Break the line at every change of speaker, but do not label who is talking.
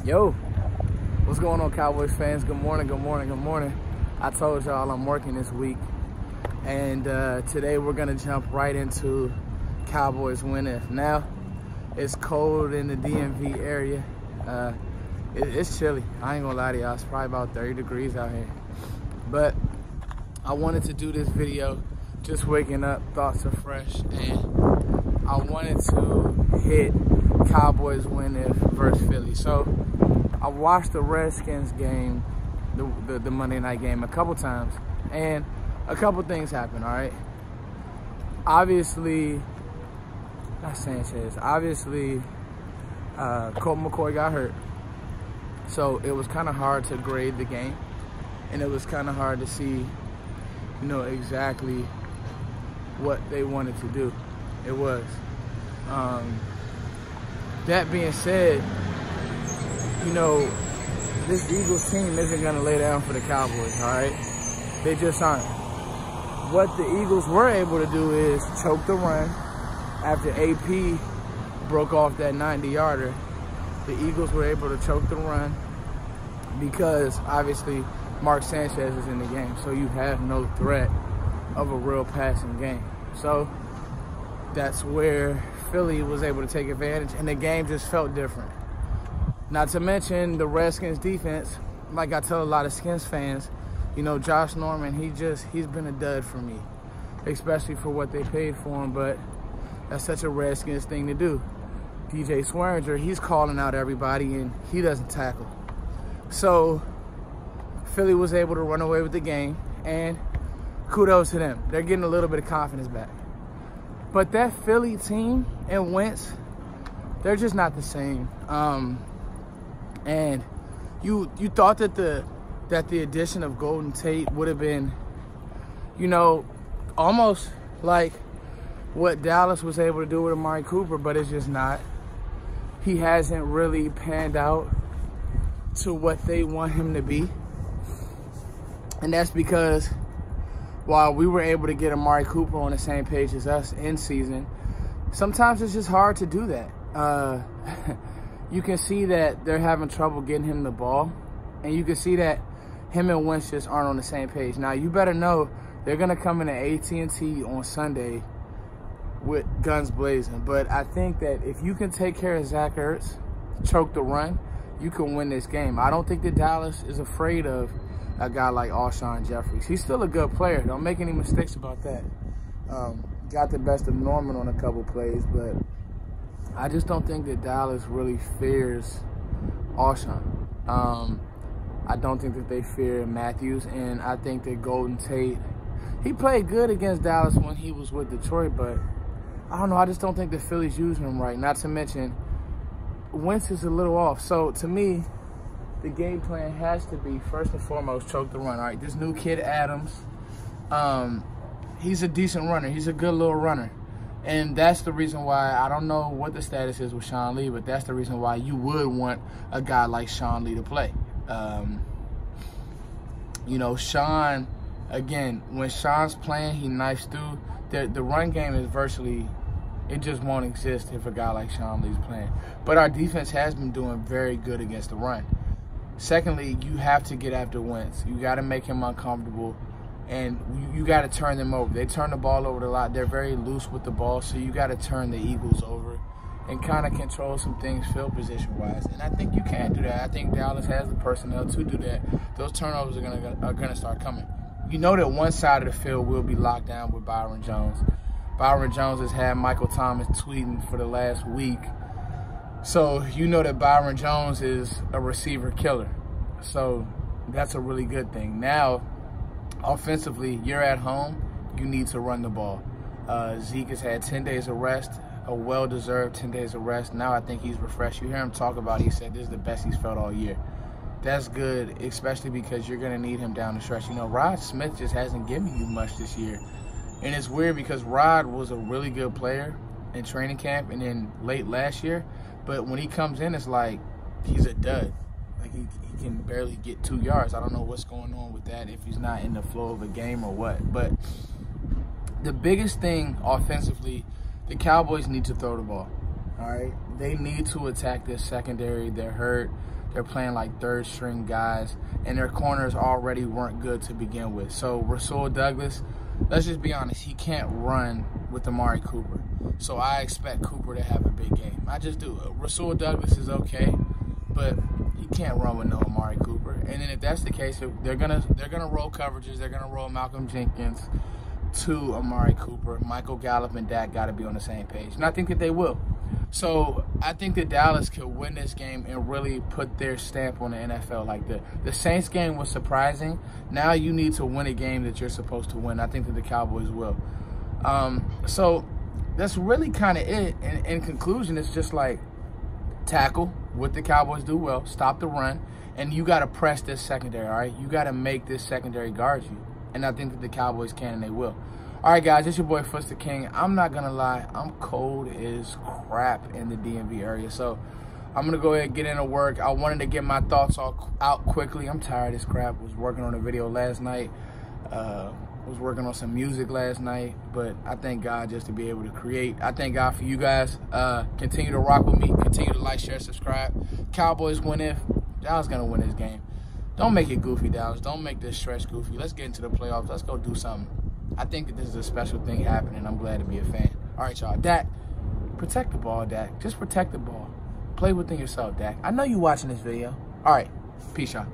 Yo, what's going on, Cowboys fans? Good morning, good morning, good morning. I told y'all I'm working this week, and today we're gonna jump right into Cowboys win if. Now, it's cold in the DMV area. It's chilly. I ain't gonna lie to y'all. It's probably about 30 degrees out here. But I wanted to do this video, just waking up, thoughts are fresh, and I wanted to hit Cowboys win if versus Philly. So I watched the Redskins game, the Monday night game, a couple times, and a couple things happened, all right? Obviously, not Sanchez, obviously Colt McCoy got hurt. So it was kind of hard to grade the game, and it was kind of hard to see, you know, exactly what they wanted to do. It was. That being said, you know, this Eagles team isn't going to lay down for the Cowboys, all right? They just aren't. What the Eagles were able to do is choke the run. After AP broke off that 90-yarder, the Eagles were able to choke the run because, obviously, Mark Sanchez is in the game, so you have no threat of a real passing game. So that's where Philly was able to take advantage, and the game just felt different. Not to mention the Redskins defense. Like I tell a lot of Skins fans, you know, Josh Norman, he's been a dud for me, especially for what they paid for him, but that's such a Redskins thing to do. DJ Swearinger, he's calling out everybody, and he doesn't tackle. So Philly was able to run away with the game, and kudos to them. They're getting a little bit of confidence back. But that Philly team and Wentz, they're just not the same. And you thought that the addition of Golden Tate would have been, you know, almost like what Dallas was able to do with Amari Cooper, but it's just not. He hasn't really panned out to what they want him to be. And that's because while we were able to get Amari Cooper on the same page as us in season, sometimes it's just hard to do that. You can see that they're having trouble getting him the ball, and you can see that him and Wentz just aren't on the same page. Now, you better know they're going to come in at AT&T on Sunday with guns blazing. But I think that if you can take care of Zach Ertz, choke the run, you can win this game. I don't think that Dallas is afraid of a guy like Alshon Jeffries. He's still a good player. Don't make any mistakes about that. Got the best of Norman on a couple plays, but I just don't think that Dallas really fears Alshon. I don't think that they fear Matthews, and I think that Golden Tate, he played good against Dallas when he was with Detroit, but I don't know, I just don't think the Phillies using him right. Not to mention, Wentz is a little off. So to me, the game plan has to be, first and foremost, choke the run. All right, this new kid, Adams, he's a decent runner. He's a good little runner. And that's the reason why, I don't know what the status is with Sean Lee, but that's the reason why you would want a guy like Sean Lee to play. You know, Sean, again, when Sean's playing, he knifes through. The run game is virtually, it just won't exist if a guy like Sean Lee's playing. But our defense has been doing very good against the run. Secondly, you have to get after Wentz. You got to make him uncomfortable, and you got to turn them over. They turn the ball over a lot. They're very loose with the ball, so you got to turn the Eagles over and kind of control some things field position-wise. And I think you can do that. I think Dallas has the personnel to do that. Those turnovers are gonna start coming. You know that one side of the field will be locked down with Byron Jones. Byron Jones has had Michael Thomas tweeting for the last week. So you know that Byron Jones is a receiver killer. So that's a really good thing. Now, offensively, you're at home. You need to run the ball. Zeke has had 10 days of rest, a well-deserved 10 days of rest. Now I think he's refreshed. You hear him talk about it. He said this is the best he's felt all year. That's good, especially because you're going to need him down the stretch. You know, Rod Smith just hasn't given you much this year. And it's weird because Rod was a really good player in training camp and then late last year. But when he comes in, it's like he's a dud. Like he can barely get 2 yards. I don't know what's going on with that, if he's not in the flow of a game or what. But the biggest thing offensively, the Cowboys need to throw the ball. All right? They need to attack this secondary. They're hurt. They're playing like third string guys, and their corners already weren't good to begin with. So Rasul Douglas, let's just be honest, he can't run with Amari Cooper. So I expect Cooper to have a big game. I just do. Rasul Douglas is okay, but he can't run with no Amari Cooper. And then if that's the case, they're gonna roll coverages. They're gonna roll Malcolm Jenkins to Amari Cooper. Michael Gallup and Dak got to be on the same page, and I think that they will. So I think that Dallas could win this game and really put their stamp on the NFL. Like the Saints game was surprising. Now you need to win a game that you're supposed to win. I think that the Cowboys will. So that's really kind of it. In conclusion, it's just like tackle what the Cowboys do well, stop the run, and you got to press this secondary, all right? You got to make this secondary guard you, and I think that the Cowboys can, and they will. All right, guys, it's your boy, Foots the King. I'm not going to lie. I'm cold as crap in the DMV area, so I'm going to go ahead and get into work. I wanted to get my thoughts all out quickly. I'm tired as crap. Was working on a video last night. Was working on some music last night, but I thank God just to be able to create. I thank God for you guys. Continue to rock with me. Continue to like, share, subscribe. Cowboys win if. Dallas going to win this game. Don't make it goofy, Dallas. Don't make this stretch goofy. Let's get into the playoffs. Let's go do something. I think that this is a special thing happening. I'm glad to be a fan. All right, y'all. Dak, protect the ball, Dak. Just protect the ball. Play within yourself, Dak. I know you're watching this video. All right. Peace, y'all.